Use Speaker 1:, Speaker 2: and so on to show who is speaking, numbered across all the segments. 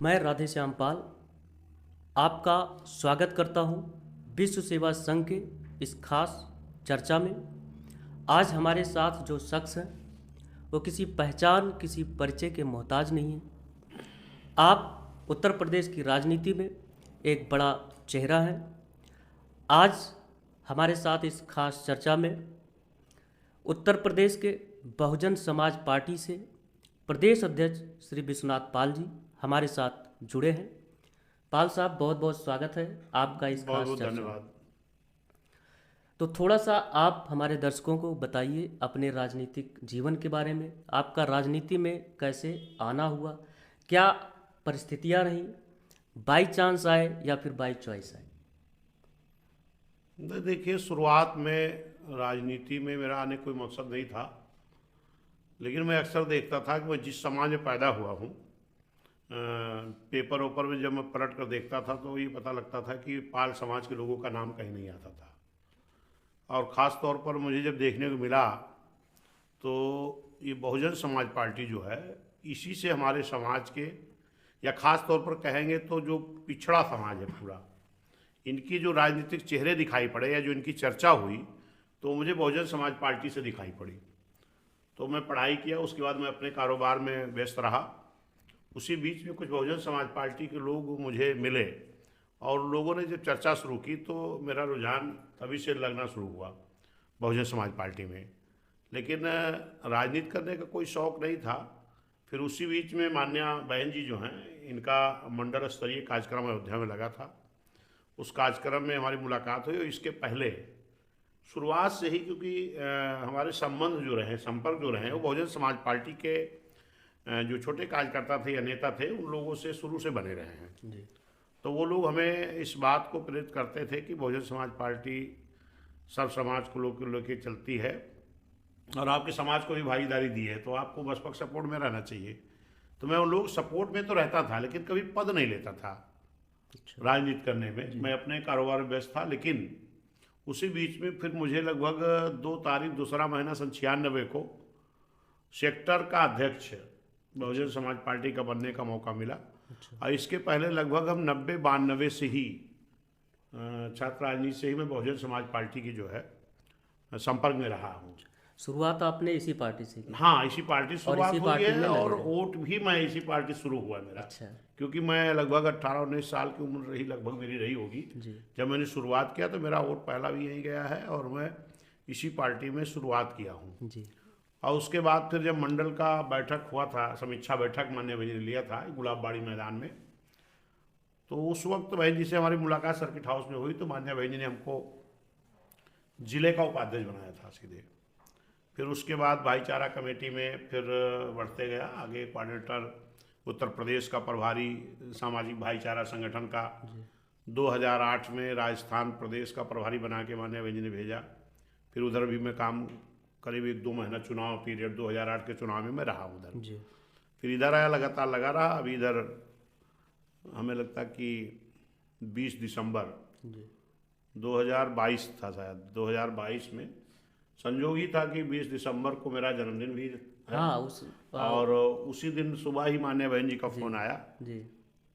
Speaker 1: मैं राधे श्याम पाल आपका स्वागत करता हूं विश्व सेवा संघ के इस खास चर्चा में। आज हमारे साथ जो शख्स हैं वो किसी पहचान किसी परिचय के मोहताज नहीं हैं। आप उत्तर प्रदेश की राजनीति में एक बड़ा चेहरा हैं। आज हमारे साथ इस खास चर्चा में उत्तर प्रदेश के बहुजन समाज पार्टी से प्रदेश अध्यक्ष श्री विश्वनाथ पाल जी हमारे साथ जुड़े हैं। पाल साहब, बहुत बहुत स्वागत है आपका इस
Speaker 2: बहुत
Speaker 1: खास
Speaker 2: बहुत
Speaker 1: चर्चा में।
Speaker 2: धन्यवाद।
Speaker 1: तो थोड़ा सा आप हमारे दर्शकों को बताइए अपने राजनीतिक जीवन के बारे में। आपका राजनीति में कैसे आना हुआ, क्या परिस्थितियां रहीं, बाई चांस आए या फिर बाई चॉइस आए?
Speaker 2: देखिए, शुरुआत में राजनीति में मेरा आने कोई मकसद नहीं था, लेकिन मैं अक्सर देखता था कि मैं जिस समाज में पैदा हुआ हूँ, पेपर ओपर में जब मैं पलट कर देखता था तो ये पता लगता था कि पाल समाज के लोगों का नाम कहीं नहीं आता था। और ख़ास तौर पर मुझे जब देखने को मिला तो ये बहुजन समाज पार्टी जो है, इसी से हमारे समाज के, या ख़ास तौर पर कहेंगे तो जो पिछड़ा समाज है पूरा, इनकी जो राजनीतिक चेहरे दिखाई पड़े या जो इनकी चर्चा हुई, तो मुझे बहुजन समाज पार्टी से दिखाई पड़ी। तो मैं पढ़ाई किया, उसके बाद मैं अपने कारोबार में व्यस्त रहा। उसी बीच में कुछ बहुजन समाज पार्टी के लोग मुझे मिले और लोगों ने जब चर्चा शुरू की तो मेरा रुझान तभी से लगना शुरू हुआ बहुजन समाज पार्टी में। लेकिन राजनीति करने का कोई शौक़ नहीं था। फिर उसी बीच में मान्या बहन जी जो हैं, इनका मंडल स्तरीय कार्यक्रम अयोध्या में लगा था। उस कार्यक्रम में हमारी मुलाकात हुई और इसके पहले शुरुआत से ही, क्योंकि हमारे संबंध जो रहे, संपर्क जो रहे, वो बहुजन समाज पार्टी के जो छोटे कार्यकर्ता थे या नेता थे, उन लोगों से शुरू से बने रहे हैं।
Speaker 1: जी।
Speaker 2: तो वो लोग हमें इस बात को प्रेरित करते थे कि बहुजन समाज पार्टी सब समाज को लोग लेके चलती है और आपके समाज को भी भागीदारी दी है, तो आपको बसपा सपोर्ट में रहना चाहिए। तो मैं उन लोग सपोर्ट में तो रहता था, लेकिन कभी पद नहीं लेता था
Speaker 1: अच्छा।
Speaker 2: राजनीति करने में। मैं अपने कारोबार में व्यस्त था। लेकिन उसी बीच में फिर मुझे लगभग 2 तारीख दूसरा महीना सन 96 को सेक्टर का अध्यक्ष बहुजन समाज पार्टी का बनने का मौका मिला।
Speaker 1: अच्छा।
Speaker 2: और इसके पहले लगभग हम 90-92 से ही छात्र राजनीति से ही मैं बहुजन समाज पार्टी की जो है संपर्क में रहा हूँ।
Speaker 1: शुरुआत आपने इसी पार्टी से की?
Speaker 2: हाँ, इसी पार्टी
Speaker 1: और
Speaker 2: शुरुआत
Speaker 1: इसी
Speaker 2: हुई
Speaker 1: पार्टी
Speaker 2: है
Speaker 1: में लगे
Speaker 2: और
Speaker 1: रहे?
Speaker 2: वोट भी मैं इसी पार्टी शुरू हुआ मेरा।
Speaker 1: अच्छा।
Speaker 2: क्योंकि मैं लगभग 18-19 साल की उम्र रही, लगभग मेरी रही होगी
Speaker 1: जी।
Speaker 2: जब मैंने शुरुआत किया, तो मेरा वोट पहला भी यहीं गया है और मैं इसी पार्टी में शुरुआत किया हूँ।
Speaker 1: जी।
Speaker 2: और उसके बाद फिर जब मंडल का बैठक हुआ था, समीक्षा बैठक माननीय बहन जी ने लिया था गुलाबबाड़ी मैदान में, तो उस वक्त बहन जी से हमारी मुलाकात सर्किट हाउस में हुई। तो माननीय बहन जी ने हमको जिले का उपाध्यक्ष बनाया था सीधे। फिर उसके बाद भाईचारा कमेटी में फिर बढ़ते गया आगे, कोऑर्डिनेटर उत्तर प्रदेश का प्रभारी सामाजिक भाईचारा संगठन का 2008 में राजस्थान प्रदेश का प्रभारी बना के माननीय बहन जी ने भेजा। फिर उधर भी मैं काम करीब 1-2 महीना, चुनाव पीरियड 2008 के चुनाव में मैं रहा उधर।
Speaker 1: जी।
Speaker 2: फिर इधर आया, लगातार लगा रहा। अभी इधर हमें लगता कि 20 दिसंबर
Speaker 1: जी।
Speaker 2: 2022 था, शायद 2022 में संजोग ही था कि 20 दिसंबर को मेरा जन्मदिन भी है।
Speaker 1: हाँ, उस
Speaker 2: और उसी दिन सुबह ही माननीय बहन जी का
Speaker 1: जी।
Speaker 2: फ़ोन आया
Speaker 1: जी।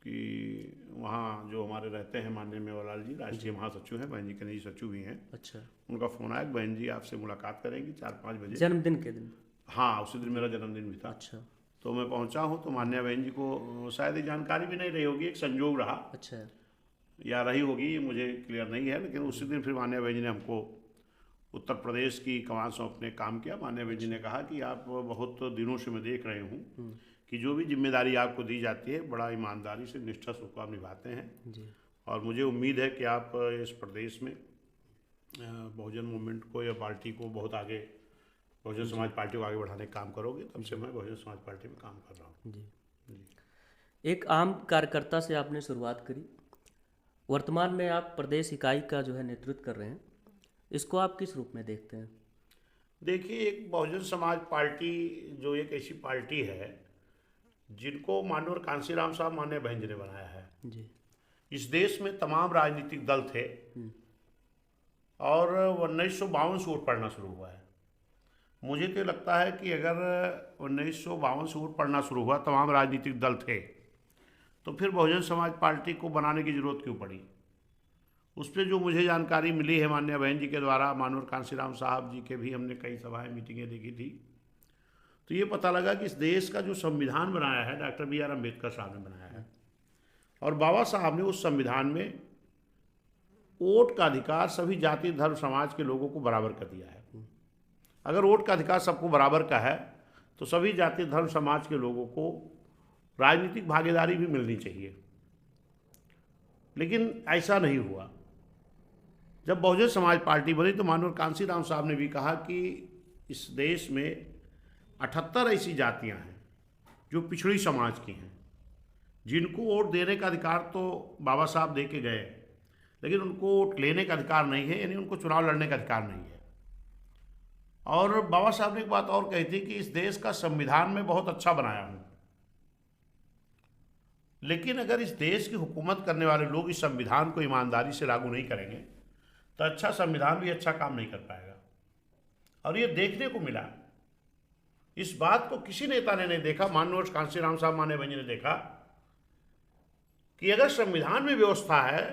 Speaker 2: कि वहाँ जो हमारे रहते हैं माननीय मेवालाल जी, राष्ट्रीय महासचिव हैं, बहन जी के निजी सचिव भी हैं,
Speaker 1: अच्छा।
Speaker 2: उनका फ़ोन आया कि बहन जी आपसे मुलाकात करेंगी 4-5 बजे।
Speaker 1: जन्मदिन के दिन?
Speaker 2: हाँ, उसी दिन मेरा जन्मदिन भी था।
Speaker 1: अच्छा।
Speaker 2: तो मैं पहुँचा हूँ तो माननीय बहन जी को शायद ये जानकारी भी नहीं रही होगी, एक संजोग रहा
Speaker 1: अच्छा।
Speaker 2: या रही होगी, ये मुझे क्लियर नहीं है। लेकिन उसी दिन फिर माननीय बहन जी ने हमको उत्तर प्रदेश की कमान सौंपने काम किया। माननीय बहन जी ने कहा कि आप बहुत दिनों से मैं देख रहे हूँ कि जो भी जिम्मेदारी आपको दी जाती है बड़ा ईमानदारी से, निष्ठा से उसको आप निभाते हैं।
Speaker 1: जी।
Speaker 2: और मुझे उम्मीद है कि आप इस प्रदेश में बहुजन मूवमेंट को या पार्टी को बहुत आगे, बहुजन समाज पार्टी को आगे बढ़ाने का काम करोगे। तब से मैं बहुजन समाज पार्टी में काम कर रहा हूँ।
Speaker 1: जी।
Speaker 2: जी।
Speaker 1: एक आम कार्यकर्ता से आपने शुरुआत करी, वर्तमान में आप प्रदेश इकाई का जो है नेतृत्व कर रहे हैं, इसको आप किस रूप में देखते हैं?
Speaker 2: देखिए, एक बहुजन समाज पार्टी जो एक ऐसी पार्टी है जिनको माननीय कांशीराम साहब माननीय बहन जी ने बनाया है।
Speaker 1: जी।
Speaker 2: इस देश में तमाम राजनीतिक दल थे और 1952 से वोट पड़ना शुरू हुआ है। मुझे तो लगता है कि अगर 1952 से वोट पड़ना शुरू हुआ, तमाम राजनीतिक दल थे, तो फिर बहुजन समाज पार्टी को बनाने की जरूरत क्यों पड़ी? उस पर जो मुझे जानकारी मिली है माननीय बहन जी के द्वारा, मानवर कांसीराम साहब जी के भी हमने कई सभाएं मीटिंगें देखी थी, तो ये पता लगा कि इस देश का जो संविधान बनाया है डॉक्टर बी आर अम्बेडकर साहब ने बनाया है, और बाबा साहब ने उस संविधान में वोट का अधिकार सभी जाति धर्म समाज के लोगों को बराबर कर दिया है। अगर वोट का अधिकार सबको बराबर का है तो सभी जाति धर्म समाज के लोगों को राजनीतिक भागीदारी भी मिलनी चाहिए, लेकिन ऐसा नहीं हुआ। जब बहुजन समाज पार्टी बनी तो मानवर कांसीराम साहब ने भी कहा कि इस देश में 78 ऐसी जातियां हैं जो पिछड़ी समाज की हैं, जिनको वोट देने का अधिकार तो बाबा साहब दे के गए, लेकिन उनको वोट लेने का अधिकार नहीं है, यानी उनको चुनाव लड़ने का अधिकार नहीं है। और बाबा साहब ने एक बात और कही थी कि इस देश का संविधान मैं बहुत अच्छा बनाया हूं, लेकिन अगर इस देश की हुकूमत करने वाले लोग इस संविधान को ईमानदारी से लागू नहीं करेंगे तो अच्छा संविधान भी अच्छा काम नहीं कर पाएगा। और ये देखने को मिला। इस बात को किसी नेता ने नहीं देखा, माननीय कांसीराम साहब माने बहन जी ने देखा कि अगर संविधान में व्यवस्था है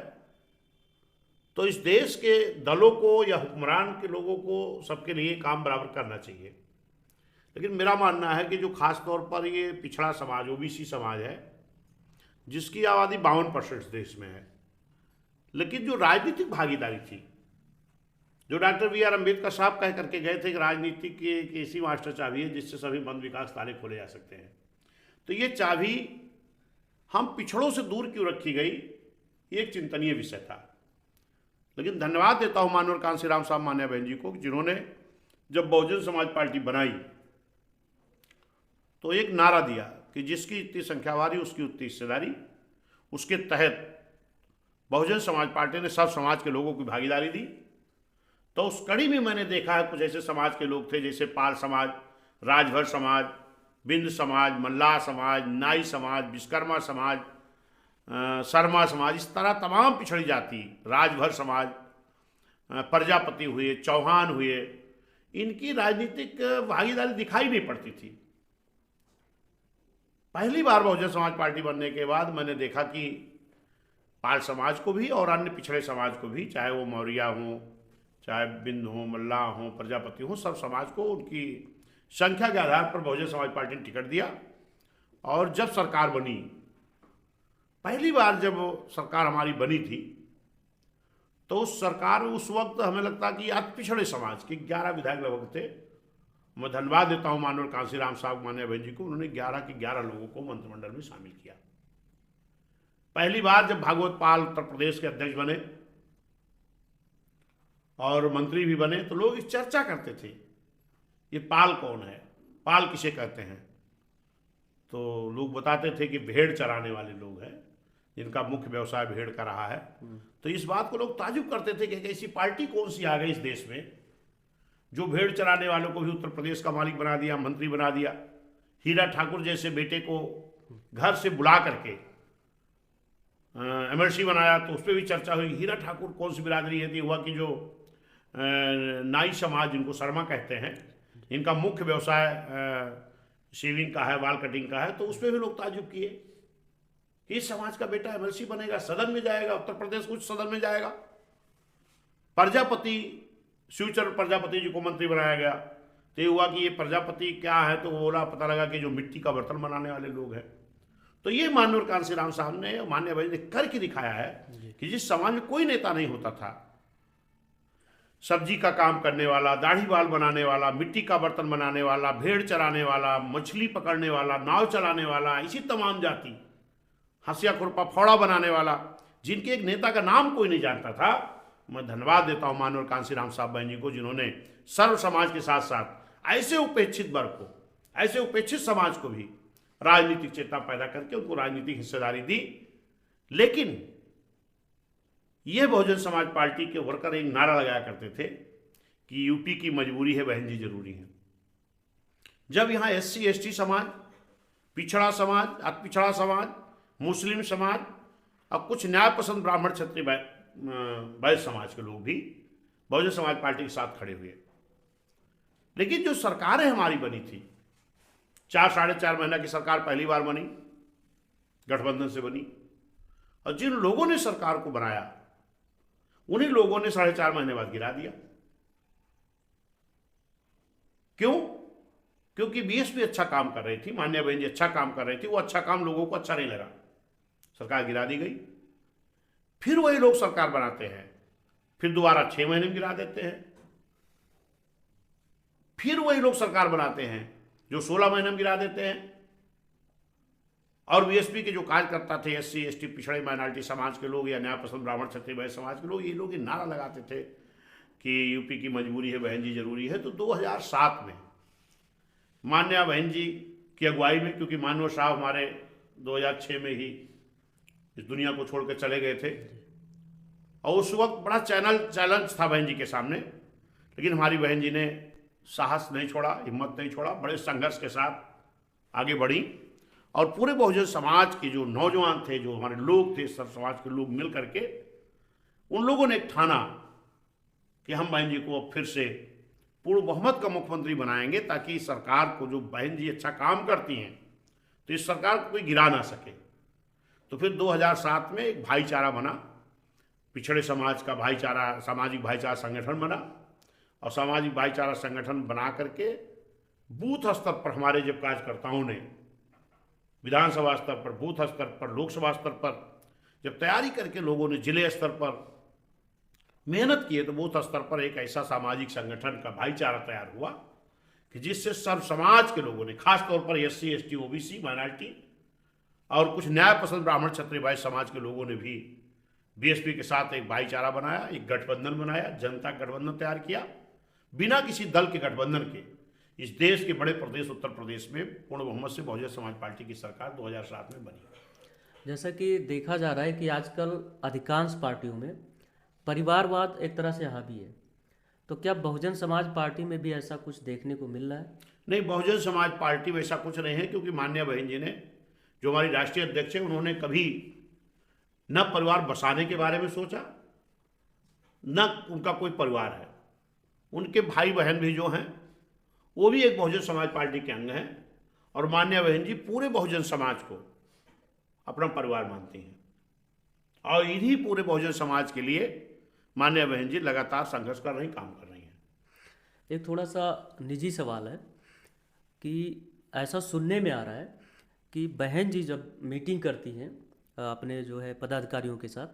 Speaker 2: तो इस देश के दलों को या हुक्मरान के लोगों को सबके लिए काम बराबर करना चाहिए। लेकिन मेरा मानना है कि जो खास तौर पर ये पिछड़ा समाज ओबीसी समाज है, जिसकी आबादी 52% देश में है, लेकिन जो राजनीतिक भागीदारी थी, जो डॉक्टर बी आर अम्बेडकर साहब कह करके गए थे कि राजनीति की एक ऐसी मास्टर चाबी है जिससे सभी मंद विकास ताले खोले जा सकते हैं, तो ये चाबी हम पिछड़ों से दूर क्यों रखी गई, ये एक चिंतनीय विषय था। लेकिन धन्यवाद देता हूं मानवर कांसीराम साहब मान्या बहन जी को, जिन्होंने जब बहुजन समाज पार्टी बनाई तो एक नारा दिया कि जिसकी इतनी संख्यावारी उसकी उतनी हिस्सेदारी। उसके तहत बहुजन समाज पार्टी ने सब समाज के लोगों की भागीदारी दी। तो उस कड़ी में मैंने देखा है कुछ ऐसे समाज के लोग थे जैसे पाल समाज, राजभर समाज, बिंद समाज, मल्लाह समाज, नाई समाज, विश्वकर्मा समाज, शर्मा समाज, इस तरह तमाम पिछड़ी जाति, राजभर समाज, प्रजापति हुए, चौहान हुए, इनकी राजनीतिक भागीदारी दिखाई नहीं पड़ती थी। पहली बार बहुजन समाज पार्टी बनने के बाद मैंने देखा कि पाल समाज को भी और अन्य पिछड़े समाज को भी, चाहे वो मौर्या हों, चाहे बिंद हो, मल्लाह हो, प्रजापति हो, सब समाज को उनकी संख्या के आधार पर बहुजन समाज पार्टी ने टिकट दिया। और जब सरकार बनी, पहली बार जब सरकार हमारी बनी थी, तो उस सरकार उस वक्त हमें लगता कि अति पिछड़े समाज के 11 विधायक लगभग थे। मैं धन्यवाद देता हूं मानवर कांसीराम साहब मान्या बहन जी को, उन्होंने 11 के 11 लोगों को मंत्रिमंडल में शामिल किया। पहली बार जब भागवत पाल उत्तर प्रदेश के अध्यक्ष बने और मंत्री भी बने, तो लोग इस चर्चा करते थे ये पाल कौन है, पाल किसे कहते हैं। तो लोग बताते थे कि भेड़ चराने वाले लोग हैं, जिनका मुख्य व्यवसाय भेड़ का रहा है। तो इस बात को लोग ताजुब करते थे कि ऐसी पार्टी कौन सी आ गई इस देश में जो भेड़ चराने वालों को भी उत्तर प्रदेश का मालिक बना दिया, मंत्री बना दिया। हीरा ठाकुर जैसे बेटे को घर से बुला करके एमएलसी बनाया, तो उस पर भी चर्चा हुई। हीरा ठाकुर कौन सी बिरादरी है? हुआ कि जो नाई समाज, जिनको शर्मा कहते हैं, इनका मुख्य व्यवसाय शेविंग का है, बाल कटिंग का है। तो उस पर भी लोग ताजुब किए कि इस समाज का बेटा एमएलसी बनेगा, सदन में जाएगा, उत्तर प्रदेश उच्च सदन में जाएगा। प्रजापति, शिवचरण प्रजापति जी को मंत्री बनाया गया। तो ये हुआ कि ये प्रजापति क्या है, तो वो बोला, पता लगा कि जो मिट्टी का बर्तन बनाने वाले लोग हैं। तो ये मानवर कांसीराम साहब ने, मान्य भाई ने करके दिखाया है कि जिस समाज में कोई नेता नहीं होता था, सब्जी का काम करने वाला, दाढ़ी बाल बनाने वाला, मिट्टी का बर्तन बनाने वाला, भेड़ चराने वाला, मछली पकड़ने वाला, नाव चलाने वाला, इसी तमाम जाति, हंसिया खुरपा फौड़ा बनाने वाला, जिनके एक नेता का नाम कोई नहीं जानता था। मैं धन्यवाद देता हूं मानवर कांसीराम साहब बहन जी को, जिन्होंने सर्व समाज के साथ साथ ऐसे उपेक्षित वर्ग को, ऐसे उपेक्षित समाज को भी राजनीतिक चेतना पैदा करके उनको राजनीतिक हिस्सेदारी दी। लेकिन यह बहुजन समाज पार्टी के वर्कर एक नारा लगाया करते थे कि यूपी की मजबूरी है बहन जी जरूरी है। जब यहाँ एससी एसटी समाज, पिछड़ा समाज, अति पिछड़ा समाज, मुस्लिम समाज और कुछ न्याय पसंद ब्राह्मण क्षत्रिय वैश्य समाज के लोग भी बहुजन समाज पार्टी के साथ खड़े हुए। लेकिन जो सरकारें हमारी बनी थी, 4 साढ़े 4 महीना की सरकार पहली बार बनी, गठबंधन से बनी, और जिन लोगों ने सरकार को बनाया उन्हीं लोगों ने 4.5 महीने बाद गिरा दिया। क्यों? क्योंकि बीएसपी अच्छा काम कर रही थी, मान्या बहन जी अच्छा काम कर रही थी, वो अच्छा काम लोगों को अच्छा नहीं लगा, सरकार गिरा दी गई। फिर वही लोग सरकार बनाते हैं, फिर दोबारा 6 महीने में गिरा देते हैं। फिर वही लोग सरकार बनाते हैं जो 16 महीने में गिरा देते हैं। और बीएसपी के जो कार्यकर्ता थे, एससी एसटी पिछड़े माइनॉरिटी समाज के लोग या न्याय पसंद ब्राह्मण क्षत्रिय वैश्य समाज के लोग, ये लोग ये नारा लगाते थे कि यूपी की मजबूरी है, बहन जी जरूरी है। तो 2007 में मान्या बहन जी की अगुवाई में, क्योंकि मानव साहब हमारे 2006 में ही इस दुनिया को छोड़कर चले गए थे, और उस वक्त बड़ा चैलेंज था बहन जी के सामने, लेकिन हमारी बहन जी ने साहस नहीं छोड़ा, हिम्मत नहीं छोड़ा, बड़े संघर्ष के साथ आगे बढ़ी। और पूरे बहुजन समाज के जो नौजवान थे, जो हमारे लोग थे, सब समाज के लोग मिल करके उन लोगों ने ठाना कि हम बहन जी को अब फिर से पूर्ण बहुमत का मुख्यमंत्री बनाएंगे, ताकि सरकार को, जो बहन जी अच्छा काम करती हैं, तो इस सरकार को कोई गिरा ना सके। तो फिर 2007 में एक भाईचारा बना, पिछड़े समाज का भाईचारा, सामाजिक भाईचारा संगठन बना, और सामाजिक भाईचारा संगठन बना करके बूथ स्तर पर हमारे जब कार्यकर्ताओं ने विधानसभा स्तर पर, बूथ स्तर पर, लोकसभा स्तर पर जब तैयारी करके लोगों ने जिले स्तर पर मेहनत की, तो बूथ स्तर पर एक ऐसा सामाजिक संगठन का भाईचारा तैयार हुआ कि जिससे सर्व समाज के लोगों ने, खासतौर पर एससी एसटी ओबीसी माइनॉरिटी और कुछ न्याय पसंद ब्राह्मण क्षत्रिय वैश्य समाज के लोगों ने भी बीएसपी के साथ एक भाईचारा बनाया, एक गठबंधन बनाया, जनता गठबंधन तैयार किया। बिना किसी दल के गठबंधन के इस देश के बड़े प्रदेश उत्तर प्रदेश में पूर्ण बहुमत से बहुजन समाज पार्टी की सरकार 2007 में बनी।
Speaker 1: जैसा कि देखा जा रहा है कि आजकल अधिकांश पार्टियों में परिवारवाद एक तरह से हावी है, तो क्या बहुजन समाज पार्टी में भी ऐसा कुछ देखने को मिल रहा है?
Speaker 2: नहीं, बहुजन समाज पार्टी वैसा कुछ नहीं है, क्योंकि मान्या बहन जी ने, जो हमारी राष्ट्रीय अध्यक्ष है, उन्होंने कभी न परिवार बसाने के बारे में सोचा, न उनका कोई परिवार है। उनके भाई बहन भी जो हैं वो भी एक बहुजन समाज पार्टी के अंग हैं, और मान्या बहन जी पूरे बहुजन समाज को अपना परिवार मानती हैं, और इन्हीं पूरे बहुजन समाज के लिए मान्या बहन जी लगातार संघर्ष कर रही, काम कर रही हैं।
Speaker 1: एक थोड़ा सा निजी सवाल है कि ऐसा सुनने में आ रहा है कि बहन जी जब मीटिंग करती हैं अपने जो है पदाधिकारियों के साथ,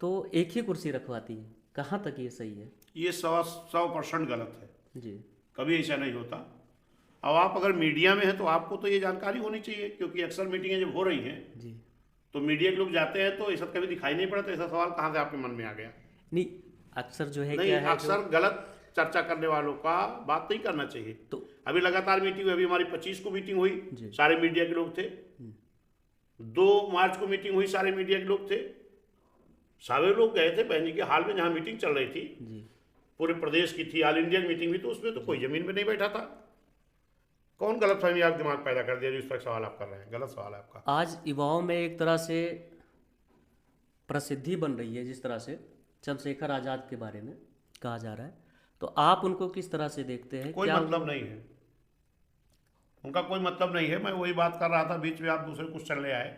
Speaker 1: तो एक ही कुर्सी रखवाती हैं। कहाँ तक ये सही है?
Speaker 2: ये 100% गलत है
Speaker 1: जी,
Speaker 2: कभी ऐसा नहीं होता। अब आप अगर मीडिया में हैं तो आपको तो ये जानकारी होनी चाहिए, क्योंकि अक्सर मीटिंगें जब हो रही हैं
Speaker 1: जी,
Speaker 2: तो मीडिया के लोग जाते हैं, तो ऐसा कभी दिखाई नहीं पड़ता। ऐसा सवाल कहाँ से आपके मन में आ गया?
Speaker 1: नहीं, अक्सर जो है
Speaker 2: नहीं,
Speaker 1: क्या है,
Speaker 2: अक्सर गलत चर्चा करने वालों का बात नहीं करना चाहिए।
Speaker 1: तो
Speaker 2: अभी लगातार मीटिंग हुई, अभी हमारी 25 को मीटिंग हुई,
Speaker 1: जी।
Speaker 2: सारे मीडिया के लोग थे। 2 मार्च को मीटिंग हुई, सारे मीडिया के लोग थे, सारे लोग गए थे बहन जी के हाल में जहाँ मीटिंग चल रही थी,
Speaker 1: जी,
Speaker 2: पूरे प्रदेश की थी, ऑल इंडिया मीटिंग हुई, तो उसमें तो कोई जमीन पे नहीं बैठा था। कौन गलत फहमी आप दिमाग पैदा कर दिया जो इस पर सवाल आप कर रहे हैं? गलत सवाल है आपका।
Speaker 1: आज युवाओं में एक तरह से प्रसिद्धि बन रही है, जिस तरह से चंद्रशेखर आज़ाद के बारे में कहा जा रहा है, तो आप उनको किस तरह से देखते हैं?
Speaker 2: कोई मतलब नहीं है, उनका कोई मतलब नहीं है। मैं वही बात कर रहा था, बीच में आप दूसरे कुछ चलने आए।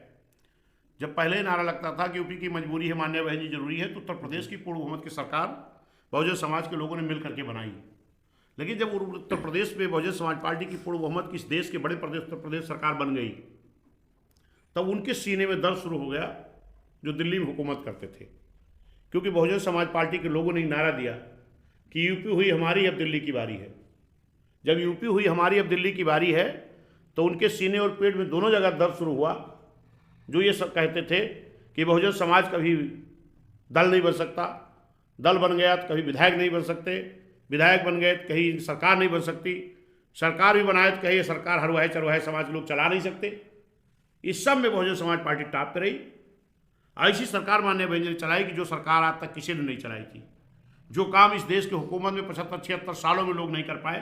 Speaker 2: जब पहले ही नारा लगता था कि यूपी की मजबूरी है, मान्या बहन जी जरूरी है, तो उत्तर प्रदेश की पूर्ण बहुमत की सरकार बहुजन समाज के लोगों ने मिल करके बनाई। लेकिन जब उत्तर प्रदेश में बहुजन समाज पार्टी की पूर्ण बहुमत की इस देश के बड़े प्रदेश उत्तर प्रदेश सरकार बन गई, तब उनके सीने में दर्द शुरू हो गया जो दिल्ली में हुकूमत करते थे, क्योंकि बहुजन समाज पार्टी के लोगों ने नारा दिया कि यूपी हुई हमारी, अब दिल्ली की बारी है। जब यूपी हुई हमारी, अब दिल्ली की बारी है, तो उनके सीने और पेट में दोनों जगह दर्द शुरू हुआ। जो ये सब कहते थे कि बहुजन समाज कभी दल नहीं बन सकता, दल बन गया तो कभी विधायक नहीं बन सकते, विधायक बन गए तो कहीं सरकार नहीं बन सकती, सरकार भी बनाए तो कहीं सरकार हरवाहे चरवाहे समाज के लोग चला नहीं सकते। इस सब में बहुजन समाज पार्टी टॉप पे रही। ऐसी सरकार मान्य बहन जी ने चलाई कि जो सरकार आज तक किसी ने नहीं चलाई थी। जो काम इस देश की हुकूमत में 75-76 सालों में लोग नहीं कर पाए,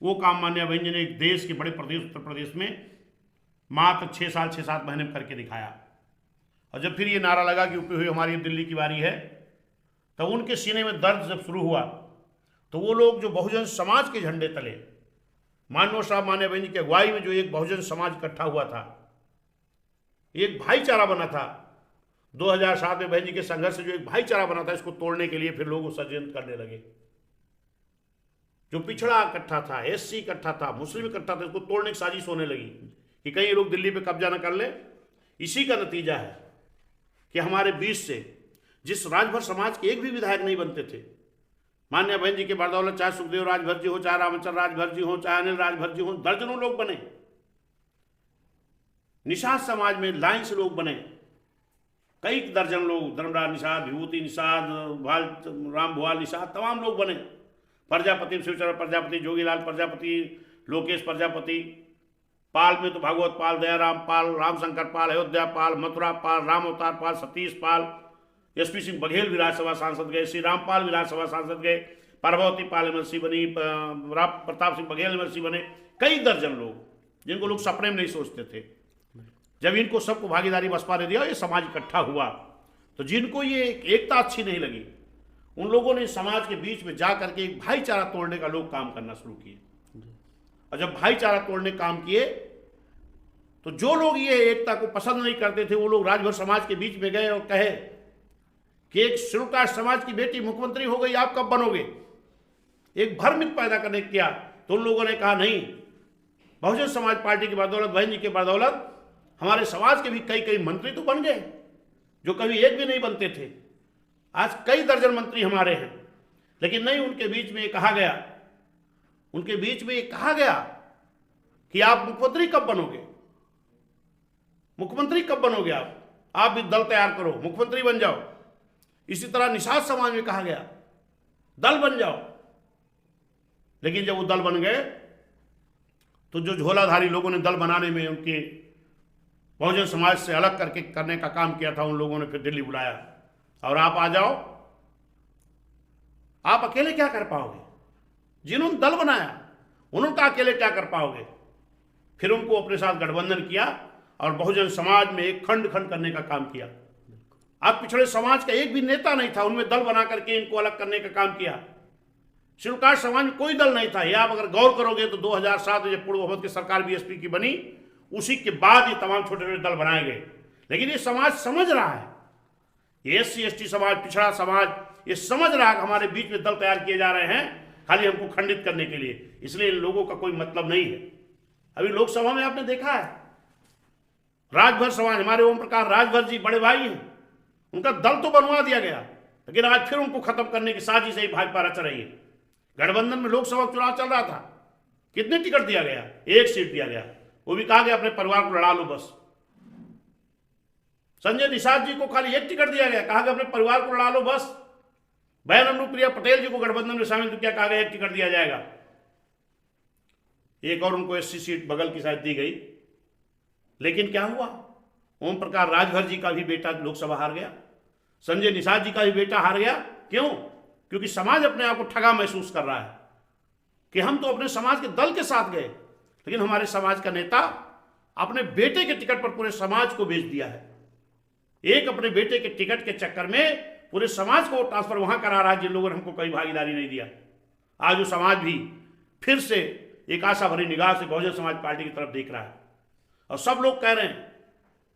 Speaker 2: वो काम मान्या बहन जी ने एक देश के बड़े प्रदेश उत्तर प्रदेश में मात्र 6 साल 6-7 महीने में करके दिखाया। और जब फिर ये नारा लगा कि यूपी हुई हमारी, अब दिल्ली की बारी है, तो उनके सीने में दर्द जब शुरू हुआ, तो वो लोग जो बहुजन समाज के झंडे तले, मानव साहब मान्या बहन जी की अगुवाई में जो एक बहुजन समाज इकट्ठा हुआ था, ये एक भाईचारा बना था 2007 में बहन जी के संघर्ष से जो एक भाईचारा बना था, इसको तोड़ने के लिए फिर लोग षड्यंत्र करने लगे। जो पिछड़ा इकट्ठा था, एससी इकट्ठा था, मुस्लिम इकट्ठा था, इसको तोड़ने की साजिश होने लगी कि कहीं ये लोग दिल्ली पे कब्जा न कर ले। इसी का नतीजा है कि हमारे बीच से जिस राजभर समाज के एक भी विधायक नहीं बनते थे, मान्य बहन जी के बदौलत चाहे सुखदेव राजभर जी हो, चाहे रामचंद्र राजभर जी हो, चाहे अनिल राजभर जी हो, दर्जनों लोग बने। निषाद समाज में लाइन से लोग बने, कई दर्जन लोग, धर्मराज निषाद, विभूति निषाद, राम भुआल निषाद, तमाम लोग बने। प्रजापति में शिवचरण प्रजापति, जोगीलाल प्रजापति, लोकेश प्रजापति, पाल में तो भागवत पाल, दयाराम पाल, रामशंकर पाल, अयोध्या पाल, मथुरा पाल, राम अवतार पाल, सतीश पाल, एसपी सिंह बघेल विधानसभा सांसद गए, श्री रामपाल विधानसभा सांसद गए, प्रभावती पाल एमएलसी बनी, प्रताप सिंह बघेल एमएलसी बने। कई दर्जन लोग जिनको लोग सपने में नहीं सोचते थे, जब इनको सबको भागीदारी बसपा ने दिया, ये समाज इकट्ठा हुआ। तो जिनको ये एकता अच्छी नहीं लगी, उन लोगों ने समाज के बीच में जा करके एक भाईचारा तोड़ने का लोग काम करना शुरू किए। और जब भाईचारा तोड़ने काम किए तो जो लोग ये एकता को पसंद नहीं करते थे, वो लोग राजभर समाज के बीच में गए और कहे कि एक शेड्यूल कास्ट समाज की बेटी मुख्यमंत्री हो गई, आप कब बनोगे? एक भ्रमित पैदा करने किया। तो उन लोगों ने कहा नहीं, बहुजन समाज पार्टी की बदौलत, बहन जी के बदौलत हमारे समाज के भी कई कई मंत्री तो बन गए, जो कभी एक भी नहीं बनते थे। आज कई दर्जन मंत्री हमारे हैं। लेकिन नहीं, उनके बीच में ये कहा गया, उनके बीच में ये कहा गया कि आप मुख्यमंत्री कब बनोगे, मुख्यमंत्री कब बनोगे, आप भी दल तैयार करो, मुख्यमंत्री बन जाओ। इसी तरह निषाद समाज में कहा गया दल बन जाओ। लेकिन जब वो दल बन गए तो जो झोलाधारी लोगों ने दल बनाने में उनके बहुजन समाज से अलग करके करने का काम किया था, उन लोगों ने फिर दिल्ली बुलाया और आप आ जाओ। आप अकेले क्या कर पाओगे? जिन्होंने दल बनाया उन्होंने अकेले क्या कर पाओगे? फिर उनको अपने साथ गठबंधन किया और बहुजन समाज में एक खंड खंड करने का काम किया। अब पिछड़े समाज का एक भी नेता नहीं था, उनमें दल बना करके इनको अलग करने का काम किया। शेड्यूल कास्ट समाज में कोई दल नहीं था। यह आप अगर गौर करोगे तो 2007 में जब पूर्व बहुमत की सरकार बीएसपी की बनी, उसी के बाद ये तमाम छोटे छोटे दल बनाए गए। लेकिन ये समाज समझ रहा है, ये एससी एसटी समाज, पिछड़ा समाज, ये समझ रहा है कि हमारे बीच में दल तैयार किए जा रहे हैं खाली हमको खंडित करने के लिए। इसलिए इन लोगों का कोई मतलब नहीं है। अभी लोकसभा में आपने देखा है, राजभर समाज, हमारे ओम प्रकाश राजभर जी बड़े भाई हैं, उनका दल तो बनवा दिया गया, लेकिन आज फिर उनको खत्म करने की साजिश ही भाजपा रच रही है। गठबंधन में लोकसभा चुनाव चल रहा था, कितने टिकट दिया गया? एक सीट दिया गया, वो भी कहा गया अपने परिवार को लड़ा लो बस। संजय निषाद जी को खाली एक टिकट दिया गया, कहा गया अपने परिवार को लड़ा लो बस। बहन अनुप्रिया पटेल जी को गठबंधन में शामिल किया, कहा गया एक टिकट दिया जाएगा। एक और उनको एससी सीट बगल की शायद दी गई। लेकिन क्या हुआ? ओम प्रकाश राजभर जी का भी बेटा लोकसभा हार गया, संजय निषाद जी का भी बेटा हार गया। क्यों? क्योंकि समाज अपने आप को ठगा महसूस कर रहा है कि हम तो अपने समाज के दल के साथ गए, लेकिन हमारे समाज का नेता अपने बेटे के टिकट पर पूरे समाज को बेच दिया है। एक अपने बेटे के टिकट के चक्कर में पूरे समाज को ट्रांसफर वहां करा रहा है जिन लोगों ने हमको कोई भागीदारी नहीं दिया। आज वो समाज भी फिर से एक आशा भरी निगाह से बहुजन समाज पार्टी की तरफ देख रहा है और सब लोग कह रहे हैं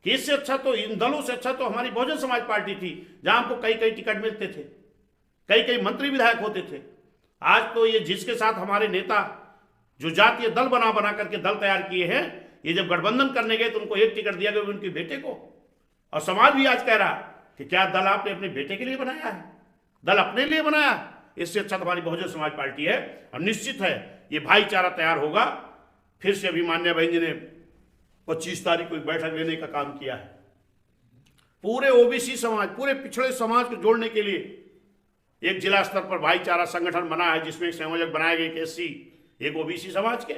Speaker 2: कि इससे अच्छा तो, इन दलों से अच्छा तो हमारी बहुजन समाज पार्टी थी, जहां हमको कई कई टिकट मिलते थे, कई कई मंत्री विधायक होते थे। आज तो ये जिसके साथ हमारे नेता जो जातीय दल बना बना करके दल तैयार किए हैं, ये जब गठबंधन करने गए तो उनको एक टिकट दिया गया उनके बेटे को। और समाज भी आज कह रहा कि क्या दल आपने अपने बेटे के लिए बनाया है? दल अपने लिए बनाया? इससे अच्छा तो हमारी बहुजन समाज पार्टी है। और निश्चित है ये भाईचारा तैयार होगा। फिर से अभी मान्य बहन जी ने 25 तारीख को एक बैठक लेने का काम किया है। पूरे ओबीसी समाज, पूरे पिछड़े समाज को जोड़ने के लिए एक जिला स्तर पर भाईचारा संगठन बना है, जिसमें एक संयोजक बनाए गए एक एससी, एक ओबीसी समाज के,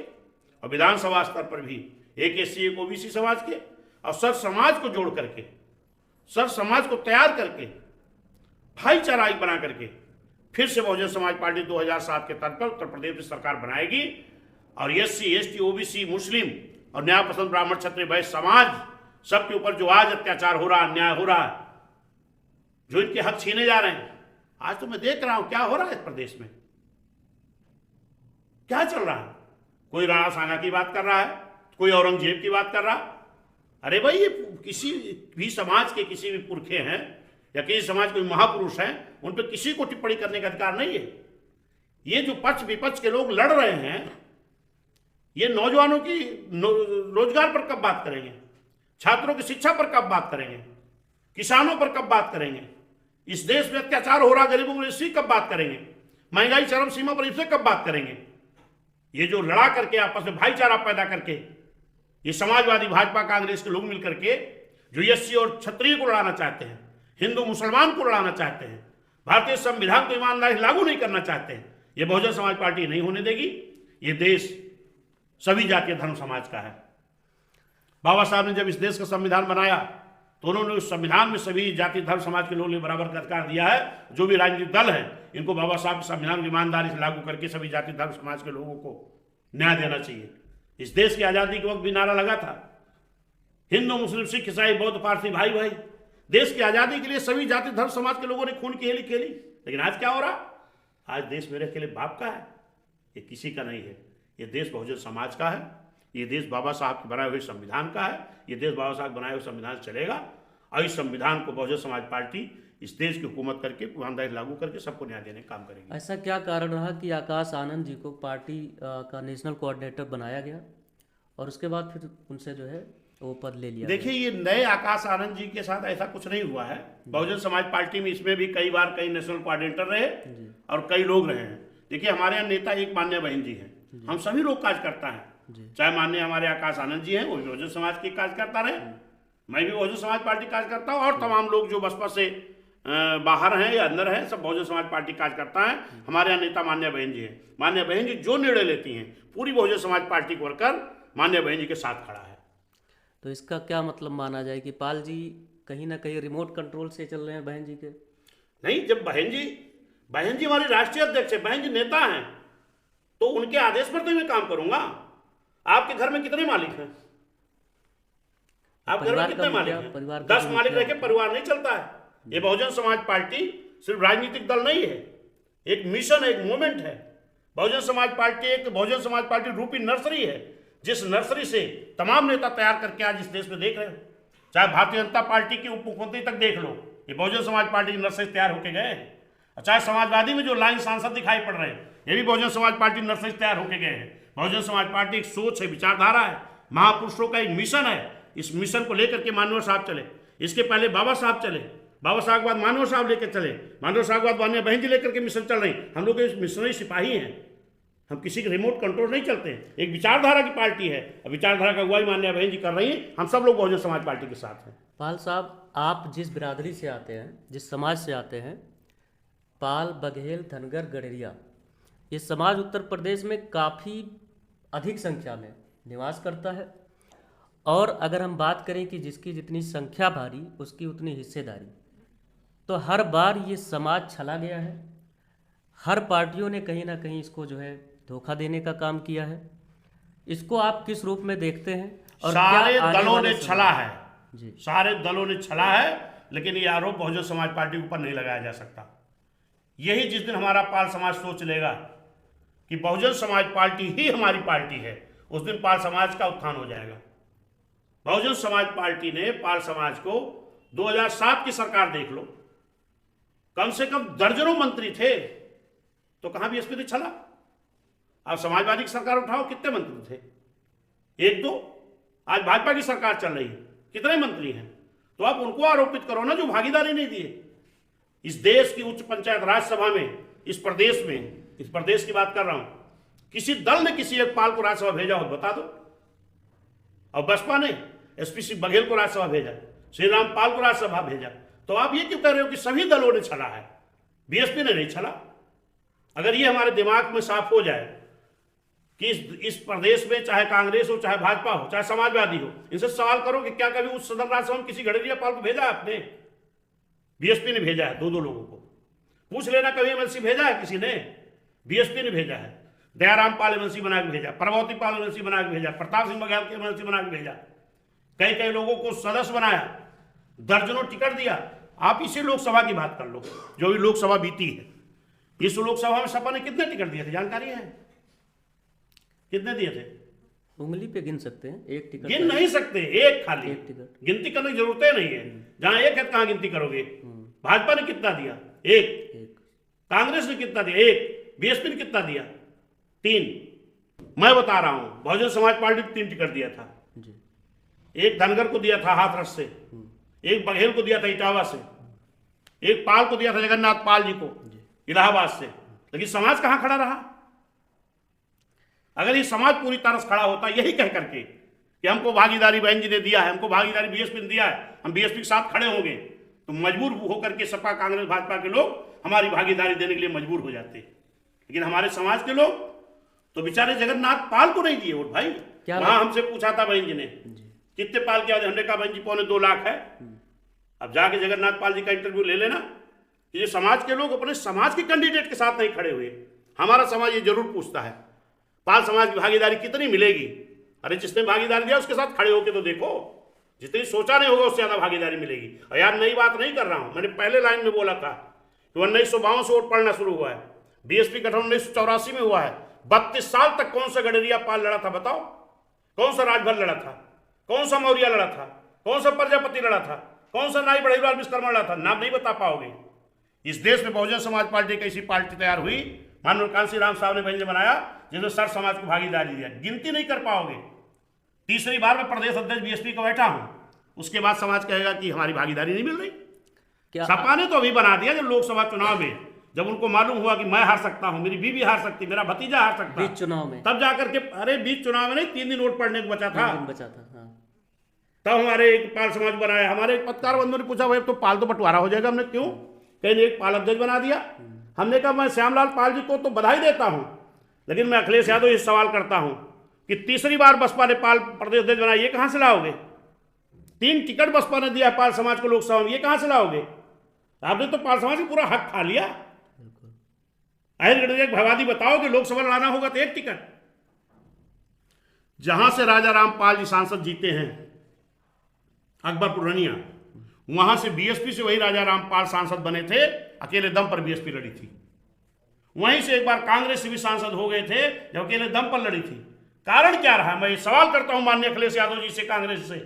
Speaker 2: और विधानसभा स्तर पर भी एक एससी, एक ओबीसी समाज के, और सर समाज को जोड़ करके, सर समाज को तैयार करके, भाईचारा एक बना करके फिर से बहुजन समाज पार्टी 2007 के तर्ज पर उत्तर प्रदेश में सरकार बनाएगी। और एससी, एसटी, ओबीसी, मुस्लिम और न्याय पसंद ब्राह्मण, क्षत्रिय, वैश्य समाज सबके ऊपर जो आज अत्याचार हो रहा है, अन्याय हो रहा है, जो इनके हक छीने जा रहे हैं, आज तो मैं देख रहा हूं क्या हो रहा है इस प्रदेश में, क्या चल रहा है। कोई राणा सांगा की बात कर रहा है, कोई औरंगजेब की बात कर रहा, अरे भाई, ये किसी भी समाज के किसी भी पुरखे हैं या किसी समाज के महापुरुष हैं, उन पर किसी को टिप्पणी करने का अधिकार नहीं है। ये जो पक्ष विपक्ष के लोग लड़ रहे हैं, ये नौजवानों की रोजगार पर कब बात करेंगे, छात्रों की शिक्षा पर कब बात करेंगे, किसानों पर कब बात करेंगे, इस देश में अत्याचार हो रहा गरीबों पर इसकी कब बात करेंगे, महंगाई चरम सीमा पर इससे कब बात करेंगे। ये जो लड़ा करके आपस में भाईचारा पैदा करके ये समाजवादी भाजपा कांग्रेस के लोग मिलकर के जो एससी और क्षत्रिय को लड़ाना चाहते हैं, हिंदू मुसलमान को लड़ाना चाहते हैं, भारतीय संविधान को ईमानदारी लागू नहीं करना चाहते हैं, ये बहुजन समाज पार्टी नहीं होने देगी। ये देश सभी जातीय धर्म समाज का है। बाबा साहब ने जब इस देश का संविधान बनाया तो उन्होंने उस संविधान में सभी जाति धर्म समाज के लोगों ने बराबर का अधिकार दिया है। जो भी राजनीतिक दल है, इनको बाबा साहब के संविधान की ईमानदारी से लागू करके सभी जाति धर्म समाज के लोगों को न्याय देना चाहिए। इस देश की आज़ादी के वक्त भी नारा लगा था, हिंदू मुस्लिम सिख ईसाई बौद्ध पारसी भाई भाई। देश की आज़ादी के लिए सभी जाति धर्म समाज के लोगों ने खून की हेली खेली। लेकिन आज क्या हो रहा? आज देश मेरे अकेले बाप का है, ये किसी का नहीं है। ये देश बहुजन समाज का है, ये देश बाबा साहब के बनाए हुए संविधान का है। ये देश बाबा साहब बनाए हुए संविधान चलेगा और इस संविधान को बहुजन समाज पार्टी इस देश की हुकूमत करके ईमानदारी लागू करके सबको न्याय देने का काम करेगी।
Speaker 1: ऐसा क्या कारण रहा कि आकाश आनंद जी को पार्टी का नेशनल कोऑर्डिनेटर बनाया गया और उसके बाद फिर उनसे जो है वो पद ले लिया?
Speaker 2: देखिए, ये नए आकाश आनंद जी के साथ ऐसा कुछ नहीं हुआ है। बहुजन समाज पार्टी में इसमें भी कई बार कई नेशनल कोऑर्डिनेटर रहे और कई लोग रहे हैं। देखिए, हमारे यहाँ नेता एक मान्य बहन जी हैं, हम सभी लोग कार्यकर्ता हैं। चाहे माननीय हमारे आकाश आनंद जी हैं, वो भी बहुजन समाज के कार्यकर्ता रहे, मैं भी बहुजन समाज पार्टी कार्यकर्ता हूँ, और तमाम लोग जो बसपा से बाहर हैं या अंदर हैं, सब बहुजन समाज पार्टी कार्यकर्ता हैं। हमारे यहाँ नेता मान्य बहन जी हैं। मान्य बहन जी जो निर्णय लेती हैं, पूरी बहुजन समाज पार्टी को वर्कर मान्य बहन जी के साथ खड़ा है।
Speaker 1: तो इसका क्या मतलब माना जाए कि पाल जी कहीं ना कहीं रिमोट कंट्रोल से चल रहे हैं बहन जी के?
Speaker 2: नहीं, जब बहन जी हमारी राष्ट्रीय अध्यक्ष है, बहन जी नेता हैं, तो उनके आदेश पर तो मैं काम करूंगा। आपके घर में कितने मालिक हैं? आप घर में कितने मालिक हैं? 10 मालिक रह के परिवार नहीं चलता है। ये बहुजन समाज पार्टी सिर्फ राजनीतिक दल नहीं है, एक मिशन है, एक मूवमेंट है। बहुजन समाज पार्टी एक बहुजन समाज पार्टी रूपी नर्सरी है, जिस नर्सरी से तमाम नेता तैयार करके आज इस देश में देख रहे हो। चाहे भारतीय जनता पार्टी के उप मुख्यमंत्री तक देख लो, ये बहुजन समाज पार्टी की नर्सरी तैयार होके गए हैं। चाहे समाजवादी में जो लाइन सांसद दिखाई पड़ रहे हैं, ये भी बहुजन समाज पार्टी नर्सरी तैयार होके गए हैं। बहुजन समाज पार्टी एक सोच है, विचारधारा है, महापुरुषों का एक मिशन है। इस मिशन को लेकर के मानव साहब चले, इसके पहले बाबा साहब चले, बाबा साहब के बाद मानव साहब लेकर चले, मानव साहब के बाद मान्य बहन जी लेकर के मिशन चल रही। हम लोग इस मिशनरी सिपाही हैं, हम किसी के रिमोट कंट्रोल नहीं चलते हैं। एक विचारधारा की पार्टी है, विचारधारा का अगुवाई मान्य बहन जी कर रही हैं। हम सब लोग बहुजन समाज पार्टी के साथ हैं।
Speaker 1: पाल साहब, आप जिस बिरादरी से आते हैं, जिस समाज से आते हैं, पाल, बघेल, धनगर, गडेरिया, ये समाज उत्तर प्रदेश में काफ़ी अधिक संख्या में निवास करता है। और अगर हम बात करें कि जिसकी जितनी संख्या भारी उसकी उतनी हिस्सेदारी, तो हर बार ये समाज छला गया है। हर पार्टियों ने कहीं ना कहीं इसको जो है धोखा देने का काम किया है। इसको आप किस रूप में देखते हैं? और
Speaker 2: सारे दलों ने छला है
Speaker 1: जी,
Speaker 2: सारे दलों ने छला है, लेकिन ये आरोप बहुजन समाज पार्टी के ऊपर नहीं लगाया जा सकता। यही जिस दिन हमारा पाल समाज सोच लेगा कि बहुजन समाज पार्टी ही हमारी पार्टी है, उस दिन पाल समाज का उत्थान हो जाएगा। बहुजन समाज पार्टी ने पाल समाज को 2007 की सरकार देख लो, कम से कम दर्जनों मंत्री थे, तो कहां बीएसपी ने छला? आप समाजवादी की सरकार उठाओ, कितने मंत्री थे? 1-2। आज भाजपा की सरकार चल रही है, कितने मंत्री हैं? तो आप उनको आरोपित करो ना जो भागीदारी नहीं दिए। इस देश की उच्च पंचायत राज्यसभा में, इस प्रदेश की बात कर रहा हूं, किसी दल ने किसी एक पाल को राज्यसभा भेजा हो बता दो। और बसपा ने एसपी सिंह बघेल को राज्यसभा भेजा, श्री राम पाल को राज्यसभा भेजा। तो आप ये क्यों कह रहे हो कि सभी दलों ने छला है, बीएसपी ने नहीं छला? अगर ये हमारे दिमाग में साफ हो जाए कि इस प्रदेश में चाहे कांग्रेस हो, चाहे भाजपा हो, चाहे समाजवादी हो, इनसे सवाल करो कि क्या कभी उस सदन राज्यसभा में किसी गडेरिया पाल को भेजा है आपने? बीएसपी ने भेजा है 2-2 लोगों को। पूछ लेना कभी एमएलसी भेजा है किसी ने? बीएसपी ने भेजा है। दयाराम पाल एमएलसी बना के भेजा, प्रभावती पाल एमएलसी बना के भेजा, प्रताप सिंह बघेल के एमएलसी बना के भेजा, कई लोगों को सदस्य बनाया, दर्जनों टिकट दिया। आप इसी लोकसभा की बात कर लो, जो भी लोकसभा बीती है, इस लोकसभा में सपा ने कितने टिकट दिए थे जानकारी है? कितने दिए थे?
Speaker 1: उंगली पे गिन सकते हैं, एक टिकट
Speaker 2: गिन नहीं सकते, एक खाली,
Speaker 1: एक टिकट।
Speaker 2: गिनती करने की जरूरत ही नहीं है। जहां एक है कहां गिनती करोगे? भाजपा ने कितना दिया? एक।
Speaker 1: एक।
Speaker 2: कांग्रेस ने कितना दिया? एक। बीएसपी ने कितना दिया? 3। मैं बता रहा हूं, बहुजन समाज पार्टी ने 3 टिकट दिया था
Speaker 1: जी।
Speaker 2: एक धनगर को दिया था हाथरस से, एक बघेल को दिया था इटावा से, एक पाल को दिया था जगन्नाथ पाल जी को इलाहाबाद से। लेकिन समाज कहां खड़ा रहा? अगर ये समाज पूरी तरह से खड़ा होता यही कह करके कि हमको भागीदारी बहन जी ने दिया है, हमको भागीदारी बीएसपी ने दिया है, हम बीएसपी के साथ खड़े होंगे, तो मजबूर होकर के सपा कांग्रेस भाजपा के लोग हमारी भागीदारी देने के लिए मजबूर हो जाते। लेकिन हमारे समाज के लोग तो बेचारे जगन्नाथ पाल को नहीं दिए वोट भाई। वहां हमसे पूछा था बहन जी ने कितने पाल किया, हमने कहा बहन जी 2.25 लाख है। अब जाके जगन्नाथ पाल जी का इंटरव्यू ले लेना कि ये समाज के लोग अपने समाज के कैंडिडेट के साथ नहीं खड़े हुए। हमारा समाज ये जरूर पूछता है पाल समाज की भागीदारी कितनी मिलेगी? अरे जिसने भागीदारी दिया उसके साथ खड़े होके तो देखो, जितनी सोचा नहीं होगा उससे ज्यादा भागीदारी मिलेगी। और यार नई बात नहीं कर रहा हूं, मैंने पहले लाइन में बोला था कि 1952 से वोट पड़ना शुरू हुआ है, बीएसपी गठन 1984 में हुआ है। 32 साल तक कौन सा गडरिया पाल लड़ा था बताओ? कौन सा राजभर लड़ा था? कौन सा मौर्य लड़ा था? कौन सा प्रजापति लड़ा था? कौन सा नाई बड़ेलाल विश्वकर्मा लड़ा था? नाम नहीं बता पाओगे। इस देश में बहुजन समाज पार्टी एक ऐसी पार्टी तैयार हुई, माननीय कांसी राम साहब ने बहन बनाया, जिसने सर समाज को भागीदारी दिया। गिनती नहीं कर पाओगे। तीसरी बार मैं प्रदेश अध्यक्ष बीएसपी का बैठा हूं, उसके बाद समाज कहेगा कि हमारी भागीदारी नहीं मिल रही। क्या सपा ने तो अभी बना दिया जब लोकसभा चुनाव में, जब उनको मालूम हुआ कि मैं हार सकता हूं, मेरी बीवी हार सकती, मेरा भतीजा हार सकता,
Speaker 1: बीच चुनाव में,
Speaker 2: तब जाकर के, अरे बीच चुनाव में नहीं, 3 दिन वोट पड़ने को बचा था,
Speaker 1: हाँ।
Speaker 2: तब हमारे एक पाल समाज बनाया। हमारे एक पत्रकार बंधु ने पूछा भाई तो पाल तो बंटवारा हो जाएगा। हमने क्यों? कहीं एक पाल अध्यक्ष बना दिया। हमने कहा मैं श्यामलाल पाल जी को तो बधाई देता हूं, लेकिन मैं अखिलेश यादव ये सवाल करता हूं कि तीसरी बार बसपा ने पाल प्रदेश अध्यक्ष बनाया, ये कहां से लाओगे? 3 टिकट बसपा ने दिया पाल समाज को लोकसभा में, ये कहां से लाओगे? आपने तो पाल समाज का पूरा हक खा लिया। एक भगवादी बताओ कि लोकसभा लड़ाना होगा तो 1 टिकट। जहां से राजा राम पाल जी सांसद जीते हैं अकबरपुर रनिया, वहां से बीएसपी से वही राजा राम पाल सांसद बने थे, अकेले दम पर बीएसपी लड़ी थी। वहीं से एक बार कांग्रेस से भी सांसद हो गए थे जब अकेले दम पर लड़ी थी। कारण क्या रहा? मैं ये सवाल करता हूं माननीय अखिलेश यादव जी से, कांग्रेस से,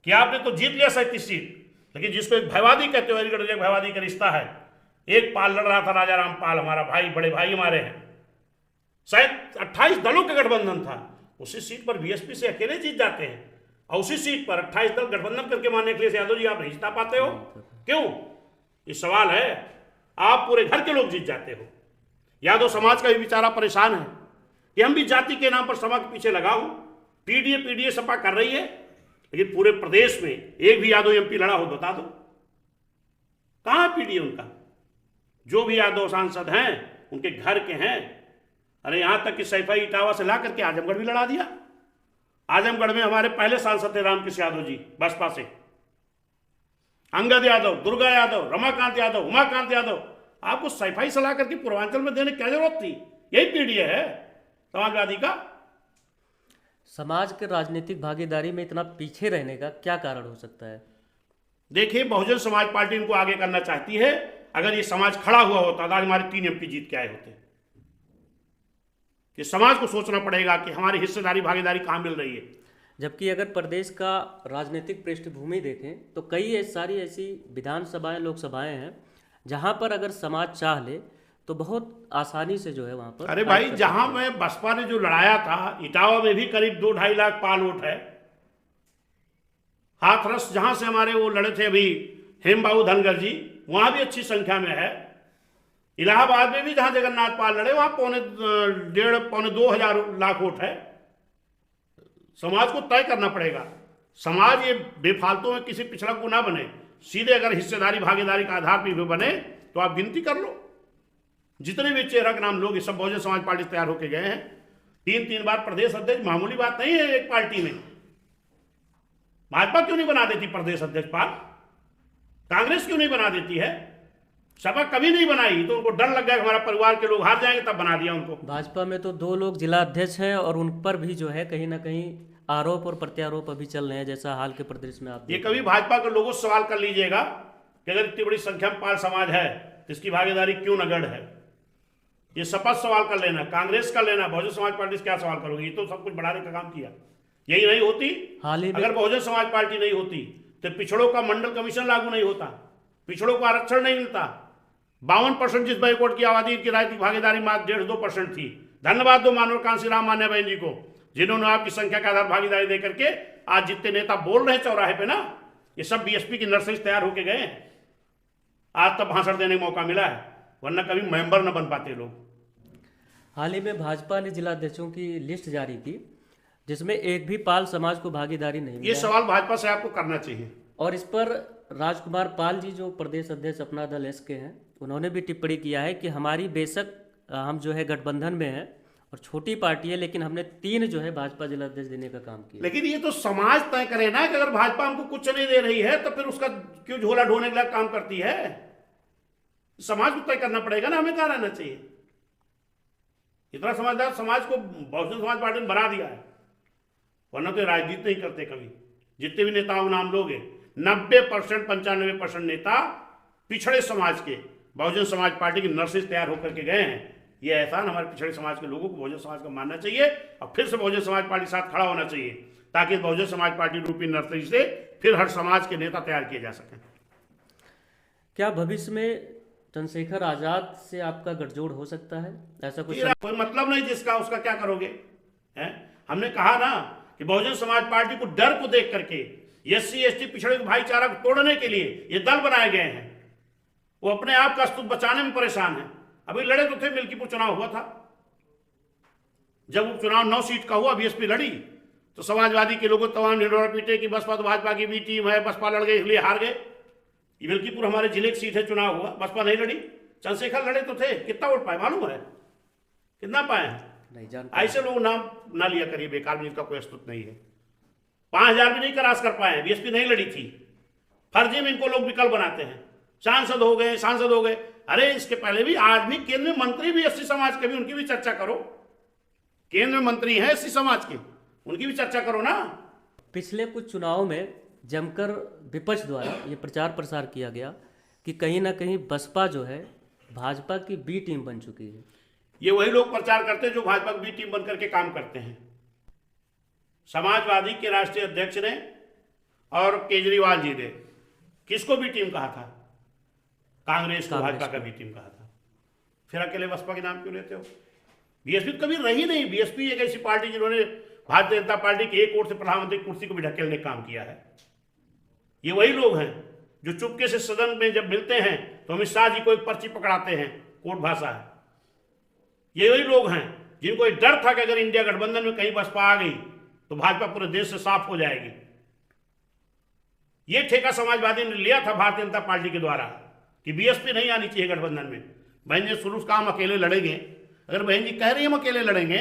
Speaker 2: कि आपने तो जीत लिया 37 सीट, लेकिन जिसको एक भयवादी कहते हो, एक भयवादी का रिश्ता है। एक पाल लड़ रहा था राजा राम पाल, हमारा भाई, बड़े भाई हमारे हैं, शायद 28 दलों का गठबंधन था, उसी सीट पर बीएसपी से अकेले जीत जाते हैं, और उसी सीट पर 28 दल गठबंधन करके माननीय अखिलेश यादव जी आप नहीं जिता पाते हो। क्यों? ये सवाल है। आप पूरे घर के लोग जीत जाते हो। यादव समाज का भी बेचारा परेशान है कि हम भी जाति के नाम पर सपा के पीछे लगा हूं। पीडीए सपा कर रही है, लेकिन पूरे प्रदेश में एक भी यादव एमपी लड़ा हो बता दो। कहां पीडीए उनका? जो भी यादव सांसद हैं उनके घर के हैं। अरे यहां तक कि सैफई इटावा से ला करके आजमगढ़ भी लड़ा दिया। आजमगढ़ में हमारे पहले सांसद थे रामकृष्ण यादव जी बसपा से, अंगद यादव, दुर्गा यादव, रमाकांत यादव, उमाकांत यादव। आपको सैफई से ला करके पूर्वांचल में देने क्या जरूरत थी? यही पीडीए है समाजवादी का।
Speaker 1: समाज के राजनीतिक भागीदारी में इतना पीछे रहने का क्या कारण हो सकता है?
Speaker 2: देखिए, बहुजन समाज पार्टी इनको आगे करना चाहती है। अगर ये समाज खड़ा हुआ होता तो आज हमारे 3 एमपी जीत के आए होते। कि समाज को सोचना पड़ेगा कि हमारी हिस्सेदारी भागीदारी कहाँ मिल रही है।
Speaker 1: जबकि अगर प्रदेश का राजनीतिक पृष्ठभूमि देखें तो कई सारी ऐसी विधानसभाएं, लोकसभाएं हैं जहां पर अगर समाज चाह ले तो बहुत आसानी से जो है वहां पर।
Speaker 2: अरे भाई, जहां में बसपा ने जो लड़ाया था, इटावा में भी करीब 2-2.5 लाख पाल वोट है। हाथरस जहां से हमारे वो लड़े थे अभी हेमबाबू धनगर जी, वहां भी अच्छी संख्या में है। इलाहाबाद में भी जहां जगन्नाथ पाल लड़े वहां 1.5-1.2 लाख वोट है। समाज को तय करना पड़ेगा। समाज ये बेफालतू में किसी पिछड़ा को ना बने, सीधे अगर हिस्सेदारी भागीदारी का आधार पर बने तो आप गिनती कर लो। जितने भी चेहरा के नाम लोग, सब बहुजन समाज पार्टी तैयार होके गए हैं। 3 बार प्रदेश अध्यक्ष मामूली बात नहीं है एक पार्टी में। भाजपा क्यों नहीं बना देती प्रदेश अध्यक्ष पाल? कांग्रेस क्यों नहीं बना देती है? सपा कभी नहीं बनाई, तो उनको डर लग गया कि हमारा परिवार के लोग हार जाएंगे, तब बना दिया उनको।
Speaker 1: भाजपा में तो 2 लोग जिला अध्यक्ष हैं और उन पर भी जो है कहीं ना कहीं आरोप और प्रत्यारोप अभी चल रहे हैं, जैसा हाल के प्रदेश में आप
Speaker 2: ये कभी भाजपा के लोगों से सवाल कर लीजिएगा कि अगर इतनी बड़ी संख्या में पाल समाज है तो इसकी भागीदारी क्यों नगण्य है? ये सपा से सवाल कर लेना, कांग्रेस का लेना, बहुजन समाज पार्टी से क्या सवाल करोगे? ये तो सब कुछ बढ़ाने का काम किया। यही नहीं होती, अगर बहुजन समाज पार्टी नहीं होती तो पिछड़ों का मंडल कमीशन लागू नहीं होता, पिछड़ों को आरक्षण नहीं मिलता। 52% जिस बैकवर्ड की आबादी की राजनीतिक भागीदारी मात्र 1.5-2% थी। धन्यवाद दो मानव कांसी राम मान्य बहन जी को, जिन्होंने आपकी संख्या के आधार भागीदारी दे करके आज जितने नेता बोल रहे हैं चौराहे पे ना, ये सब बीएसपी की नर्सरी तैयार होके गए हैं। आज तक भाषण देने का मौका मिला है, वरना कभी मेंबर न बन पाते लोग।
Speaker 1: हाल ही में भाजपा ने जिलाध्यक्षों की लिस्ट जारी की, जिसमें एक भी पाल समाज को भागीदारी नहीं मिला।
Speaker 2: ये सवाल भाजपा से आपको करना चाहिए।
Speaker 1: और इस पर राजकुमार पाल जी, जो प्रदेश अध्यक्ष अपना दल एस के हैं, उन्होंने भी टिप्पणी किया है कि हमारी बेशक हम जो है गठबंधन में हैं और छोटी पार्टी है, लेकिन हमने 3 जो है भाजपा जिलाध्यक्ष देने का काम किया।
Speaker 2: लेकिन ये तो समाज तय करे ना कि अगर भाजपा हमको कुछ नहीं दे रही है तो फिर उसका क्यों झोला ढोने के लिए काम करती है? समाज को तय करना पड़ेगा ना, हमें कहाँ रहना चाहिए। इतना समझदार समाज को बहुजन समाज पार्टी ने बना दिया है, वरना तो राजनीति नहीं करते कभी। जितने भी नेताओं नाम लोगे, 90% 95% नेता पिछड़े समाज के बहुजन समाज पार्टी की नर्सरी तैयार होकर के गए हैं। ये एहसान हमारे पिछड़े समाज के लोगों को बहुजन समाज का मानना चाहिए और फिर से बहुजन समाज पार्टी साथ खड़ा होना चाहिए, ताकि बहुजन समाज पार्टी रूपी नर्सरी से फिर हर समाज के नेता तैयार किए जा सकें।
Speaker 1: क्या भविष्य में चंद्रशेखर आजाद से आपका गठजोड़ हो सकता है? ऐसा कुछ
Speaker 2: कोई मतलब नहीं जिसका, उसका क्या करोगे? हमने कहा ना कि बहुजन समाज पार्टी को डर को देख करके SC ST पिछड़े भाईचारा को तोड़ने के लिए ये दल बनाए गए हैं। वो अपने आप का अस्तित्व बचाने में परेशान है। अभी लड़े तो थे, मिल्कीपुर चुनाव हुआ था, जब उपचुनाव 9 सीट का हुआ, बीएसपी लड़ी तो समाजवादी के लोगों तमाम निडोरा पीटे कि बसपा तो भाजपा की भी टीम है, बसपा लड़ गए इसलिए हार गए। ये मिल्कीपुर हमारे जिले की सीट है, चुनाव हुआ, बसपा नहीं लड़ी, चंद्रशेखर लड़े तो थे। कितना वोट पाए मालूम है? कितना पाए हैं?
Speaker 1: नहीं जानता।
Speaker 2: ऐसे लोग नाम ना लिया करिए बेकार में, जिनका कोई अस्तित्व नहीं है। 5000 भी नहीं क्रॉस कर पाए, बीएसपी नहीं लड़ी थी। फर्जी में इनको लोग विकल्प बनाते हैं, सांसद हो गए, सांसद हो गए। अरे इसके पहले भी आज भी केंद्र में मंत्री भी SC समाज के, भी उनकी भी चर्चा करो। केंद्र में मंत्री हैं SC समाज के, उनकी भी चर्चा करो ना।
Speaker 1: पिछले कुछ चुनावों में जमकर विपक्ष द्वारा ये प्रचार प्रसार किया गया कि कहीं ना कहीं बसपा जो है भाजपा की बी टीम बन चुकी है।
Speaker 2: ये वही लोग प्रचार करते हैं जो भाजपा की बी टीम बनकर के काम करते हैं। समाजवादी के राष्ट्रीय अध्यक्ष ने और केजरीवाल जी ने किसको बी टीम कहा था? कांग्रेस को भाजपा का बी टीम कहा था। फिर अकेले बसपा के नाम क्यों लेते हो? बीएसपी तो कभी रही नहीं। बीएसपी एक ऐसी पार्टी जिन्होंने भारतीय जनता पार्टी की एक ओर से प्रधानमंत्री कुर्सी को भी ढकेलने का काम किया है। ये वही लोग हैं जो चुपके से सदन में जब मिलते हैं तो अमित शाह जी को एक पर्ची पकड़ाते हैं, कोर्ट भाषा है। ये वही लोग हैं जिनको एक डर था कि अगर इंडिया गठबंधन में कहीं बसपा आ गई तो भाजपा पूरे देश से साफ हो जाएगी। ये ठेका समाजवादी ने लिया था भारतीय जनता पार्टी के द्वारा कि बीएसपी नहीं आनी चाहिए गठबंधन में। बहन जी शुरू से काम अकेले लड़ेंगे। अगर बहन जी कह रही हम अकेले लड़ेंगे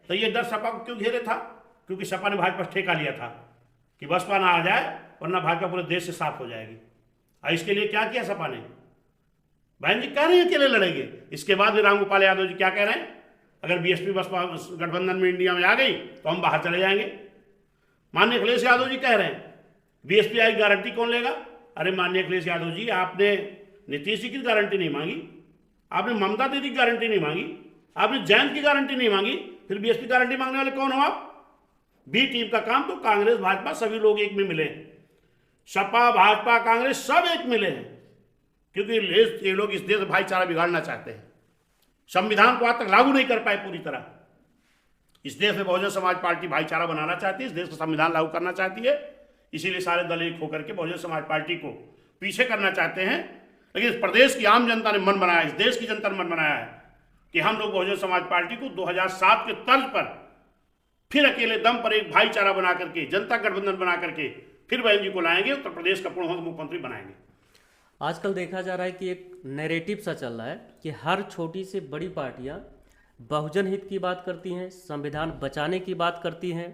Speaker 2: तो ये डर सपा को क्यों घेरे था? क्योंकि सपा ने भाजपा से ठेका लिया था कि बसपा ना आ जाए वरना भाजपा पूरे देश से साफ हो जाएगी। और इसके लिए क्या किया सपा ने? बहन जी कह रही हैं अकेले लड़ेंगे। इसके बाद भी रामगोपाल यादव जी क्या कह रहे हैं? अगर बीएसपी बसपा गठबंधन में इंडिया में आ गई तो हम बाहर चले जाएंगे। माननीय अखिलेश यादव जी कह रहे हैं बीएसपी आई गारंटी कौन लेगा? अरे माननीय अखिलेश यादव जी, आपने नीतीश जी की गारंटी नहीं मांगी, आपने ममता दीदी की गारंटी नहीं मांगी, आपने जयंत की गारंटी नहीं मांगी, फिर बीएसपी गारंटी मांगने वाले कौन हो आप? बी टीम का काम तो कांग्रेस भाजपा सभी लोग एक में मिले हैं। सपा भाजपा कांग्रेस सब एक मिले हैं क्योंकि ये लोग इस देश में भाईचारा बिगाड़ना चाहते हैं। संविधान को आज तक लागू नहीं कर पाए पूरी तरह। इस देश में बहुजन समाज पार्टी भाईचारा बनाना चाहती है, इस देश का संविधान लागू करना चाहती है। इसीलिए सारे दल एक होकर के बहुजन समाज पार्टी को पीछे करना चाहते हैं। लेकिन इस प्रदेश की आम जनता ने मन बनाया, इस देश की जनता ने मन बनाया है कि हम लोग बहुजन समाज पार्टी को 2007 के तर्ज पर फिर अकेले दम पर एक भाईचारा बना करके, जनता गठबंधन बना करके फिर बहन जी को लाएंगे, उत्तर प्रदेश का पूर्ण मुख्यमंत्री बनाएंगे।
Speaker 1: आजकल देखा जा रहा है कि एक नैरेटिव सा चल रहा है कि हर छोटी से बड़ी पार्टियां बहुजन हित की बात करती हैं, संविधान बचाने की बात करती हैं।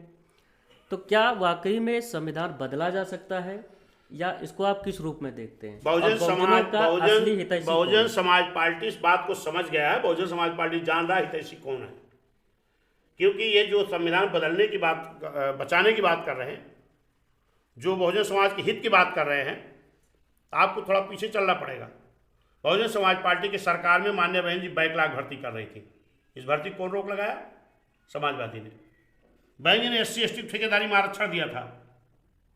Speaker 1: तो क्या वाकई में संविधान बदला जा सकता है या इसको आप किस रूप में देखते हैं?
Speaker 2: बहुजन समाज पार्टी इस बात को समझ गया है। बहुजन समाज पार्टी जान रहा है हितैषी कौन है। क्योंकि ये जो संविधान बदलने की बात, बचाने की बात कर रहे हैं, जो बहुजन समाज के हित की बात कर रहे हैं, आपको थोड़ा पीछे चलना पड़ेगा। बहुजन समाज पार्टी की सरकार में मान्य बहन जी बैकलॉग भर्ती कर रही थी। इस भर्ती को कौन रोक लगाया? समाजवादी ने। बहन जी ने SC/ST ठेकेदारी में आरक्षण दिया था,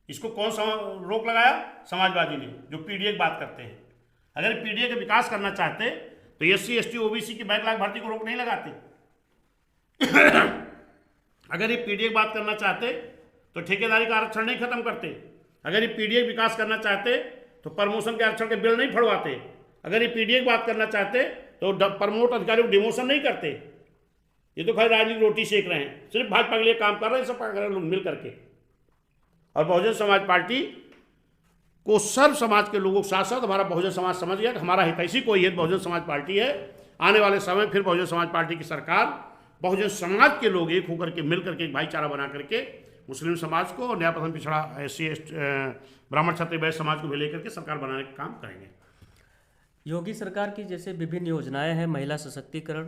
Speaker 2: इसको कौन सा रोक लगाया? समाजवादी ने, जो PDA की बात करते हैं। अगर PDA का विकास करना चाहते तो SC/ST OBC की बैकलॉग भर्ती को रोक नहीं लगाते। अगर ये PDA की बात करना चाहते तो ठेकेदारी का आरक्षण नहीं खत्म करते। अगर ये PDA विकास करना चाहते तो प्रमोशन के आरक्षण के बिल नहीं फड़वाते। अगर ये PDA की बात करना चाहते तो प्रमोट अधिकारियों को डिमोशन नहीं करते। ये तो खाली राजनीतिक रोटी सेक रहे हैं, सिर्फ भाजपा के लिए काम कर रहे हैं सब लोग मिल करके। और बहुजन समाज पार्टी को सर्व समाज के लोगों के साथ साथ हमारा बहुजन समाज समझ गया कि हमारा हितैषी कोई है, बहुजन समाज पार्टी है। आने वाले समय फिर बहुजन समाज पार्टी की सरकार बहुजन समाज के लोग एक होकर के मिल करके एक भाईचारा बना करके मुस्लिम समाज को और न्याय प्रथम पिछड़ा SC/ST ब्राह्मण क्षत्रिय वैश्य समाज को भी लेकर के सरकार बनाने का काम करेंगे।
Speaker 1: योगी सरकार की जैसे विभिन्न योजनाएं हैं, महिला सशक्तिकरण,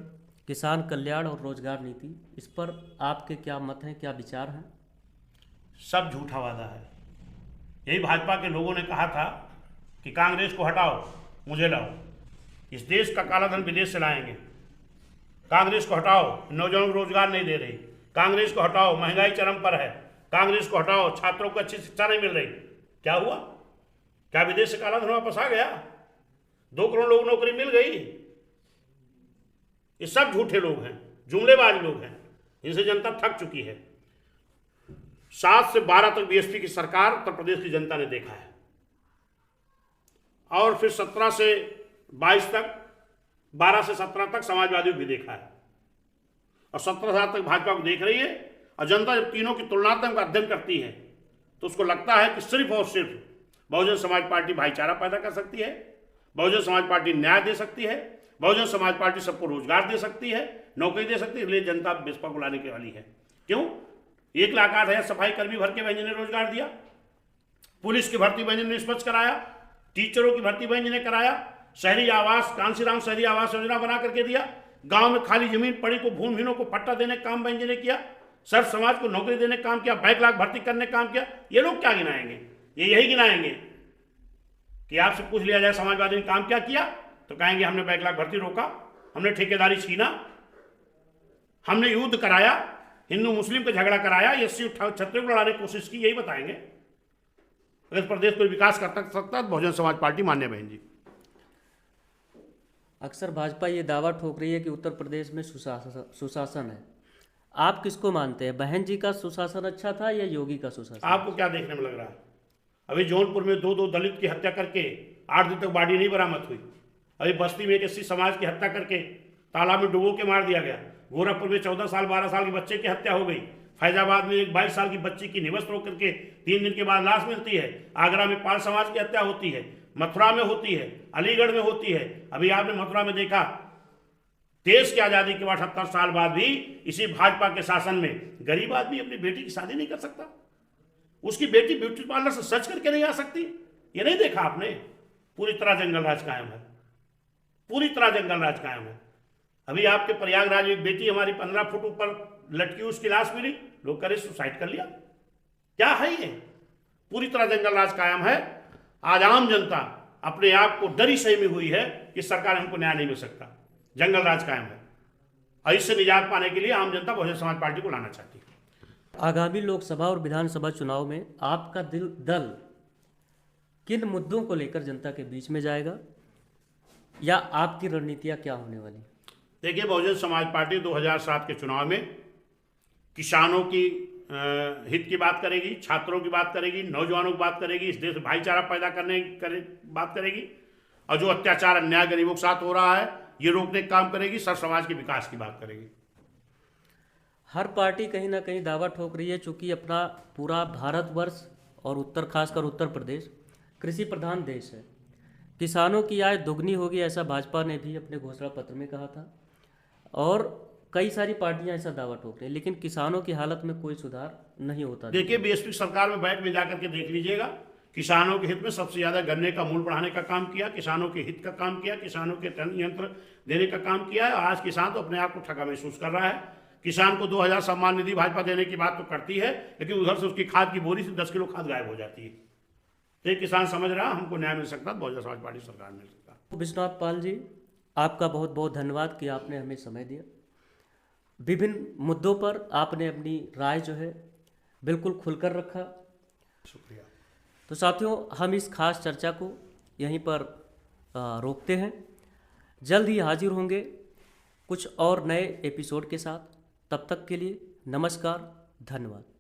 Speaker 1: किसान कल्याण और रोजगार नीति, इस पर आपके क्या मत हैं, क्या विचार हैं?
Speaker 2: सब झूठा वादा है। यही भाजपा के लोगों ने कहा था कि कांग्रेस को हटाओ, मुझे लाओ, इस देश का काला धन विदेश से लाएंगे। कांग्रेस को हटाओ, नौजवानों को रोजगार नहीं दे रही। कांग्रेस को हटाओ, महंगाई चरम पर है। कांग्रेस को हटाओ, छात्रों को अच्छी शिक्षा नहीं मिल रही। क्या हुआ? क्या विदेश से काला धन वापस आ गया? 2 करोड़ लोग नौकरी मिल गई? ये सब झूठे लोग हैं, जुमलेबाज लोग हैं, इनसे जनता थक चुकी है। 7 से 12 तक BSP की सरकार उत्तर प्रदेश की जनता ने देखा है, और फिर 17 से 22 तक, 12 से 17 तक समाजवादियों को भी देखा है, और 17 साल तक भाजपा को देख रही है। और जनता जब तीनों की तुलनात्मक अध्ययन करती है तो उसको लगता है कि सिर्फ और सिर्फ बहुजन समाज पार्टी भाईचारा पैदा कर सकती है, बहुजन समाज पार्टी न्याय दे सकती है, बहुजन समाज पार्टी सबको रोजगार दे सकती है, नौकरी दे सकती है। इसलिए जनता बसपा को लाने के वाली है। क्यों? 1,08,000 सफाई कर्मी भर के बहन जी ने रोजगार दिया, पुलिस की भर्ती बहन जी ने निष्पक्ष कराया, टीचरों की भर्ती बहन जी ने कराया, शहरी आवास, कांसीराम शहरी आवास योजना बना करके दिया, गांव में खाली जमीन पड़ी को भूमिहीनों को पट्टा देने का काम बहन जी ने किया, सर्व समाज को नौकरी देने का काम किया, बैकलॉग भर्ती करने का काम किया। ये लोग क्या गिनाएंगे? ये यही गिनाएंगे कि आपसे पूछ लिया जाए समाजवादी ने काम क्या किया तो कहेंगे हमने बैकलॉग भर्ती रोका, हमने ठेकेदारी छीना, हमने युद्ध कराया, हिंदू मुस्लिम का झगड़ा कराया, SC क्षत्रिय को लड़ाने की कोशिश की, यही बताएंगे। अगर प्रदेश को विकास कर सकता है बहुजन समाज पार्टी मान्य बहन जी।
Speaker 1: अक्सर भाजपा ये दावा ठोक रही है कि उत्तर प्रदेश में सुशासन है। आप किसको मानते हैं, बहन जी का सुशासन अच्छा था या योगी का सुशासन?
Speaker 2: आपको क्या देखने में लग रहा है? अभी जौनपुर में 2 दलित की हत्या करके 8 दिन तक बॉडी नहीं बरामद हुई। अभी बस्ती में एक SC समाज की हत्या करके तालाब में डुबो के मार दिया गया। गोरखपुर में 14 साल 12 साल के बच्चे की हत्या हो गई। फैजाबाद में एक 22 साल की बच्ची की निवस्त होकर के 3 दिन के बाद लाश मिलती है। आगरा में पाल समाज की हत्या होती है, मथुरा में होती है, अलीगढ़ में होती है। अभी आपने मथुरा में देखा, देश की आज़ादी के बाद 78 साल बाद भी इसी भाजपा के शासन में गरीब आदमी अपनी बेटी की शादी नहीं कर सकता, उसकी बेटी ब्यूटी पार्लर से सच करके नहीं आ सकती। ये नहीं देखा आपने? पूरी तरह जंगल राज कायम है, पूरी तरह जंगल राज कायम है। अभी आपके प्रयागराज में एक बेटी हमारी 15 फुट ऊपर लटकी, उसकी लाश मिली, लोग करे सुसाइड कर लिया। क्या है ये? पूरी तरह जंगल राज कायम है। आज आम जनता अपने आप को डरी सहमी हुई है कि सरकार हमको न्याय नहीं मिल सकता, जंगल राज कायम है। और इससे निजात पाने के लिए आम जनता बहुजन समाज पार्टी को लाना चाहती है।
Speaker 1: आगामी लोकसभा और विधानसभा चुनाव में आपका दल किन मुद्दों को लेकर जनता के बीच में जाएगा, या आपकी रणनीतियां क्या होने वाली?
Speaker 2: देखिए, बहुजन समाज पार्टी 2007 के चुनाव में किसानों की हित की बात करेगी, छात्रों की बात करेगी, नौजवानों की बात करेगी, इस देश में भाईचारा पैदा करने बात करेगी, और जो अत्याचार अन्याय गरीबों के साथ हो रहा है ये रोकने का काम करेगी, सर्व समाज के विकास की बात करेगी।
Speaker 1: हर पार्टी कहीं ना कहीं दावा ठोक रही है, चूँकि अपना पूरा भारतवर्ष और खासकर उत्तर प्रदेश कृषि प्रधान देश है, किसानों की आय दुगनी होगी, ऐसा भाजपा ने भी अपने घोषणा पत्र में कहा था, और कई सारी पार्टियां ऐसा दावा ठोक रही हैं, लेकिन किसानों की हालत में कोई सुधार नहीं होता।
Speaker 2: देखिए, BSP सरकार में बैठ में जाकर के देख लीजिएगा, किसानों के हित में सबसे ज़्यादा गन्ने का मूल्य बढ़ाने का काम किया, किसानों के हित का काम किया, किसानों के यंत्र देने का काम किया है। आज किसान तो अपने आप को ठगा महसूस कर रहा है। किसान को 2000 सम्मान निधि भाजपा देने की बात तो करती है, लेकिन उधर से उसकी खाद की बोरी से 10 किलो खाद गायब हो जाती है। तो किसान समझ रहा हमको न्याय मिल सकता, बहुजन समाज पार्टी सरकार मिल सकता।
Speaker 1: विश्वनाथ पाल जी, आपका बहुत बहुत धन्यवाद कि आपने हमें समय दिया। विभिन्न मुद्दों पर आपने अपनी राय जो है बिल्कुल खुलकर रखा।
Speaker 2: शुक्रिया।
Speaker 1: तो साथियों, हम इस खास चर्चा को यहीं पर रोकते हैं। जल्द ही हाजिर होंगे कुछ और नए एपिसोड के साथ। तब तक के लिए नमस्कार, धन्यवाद।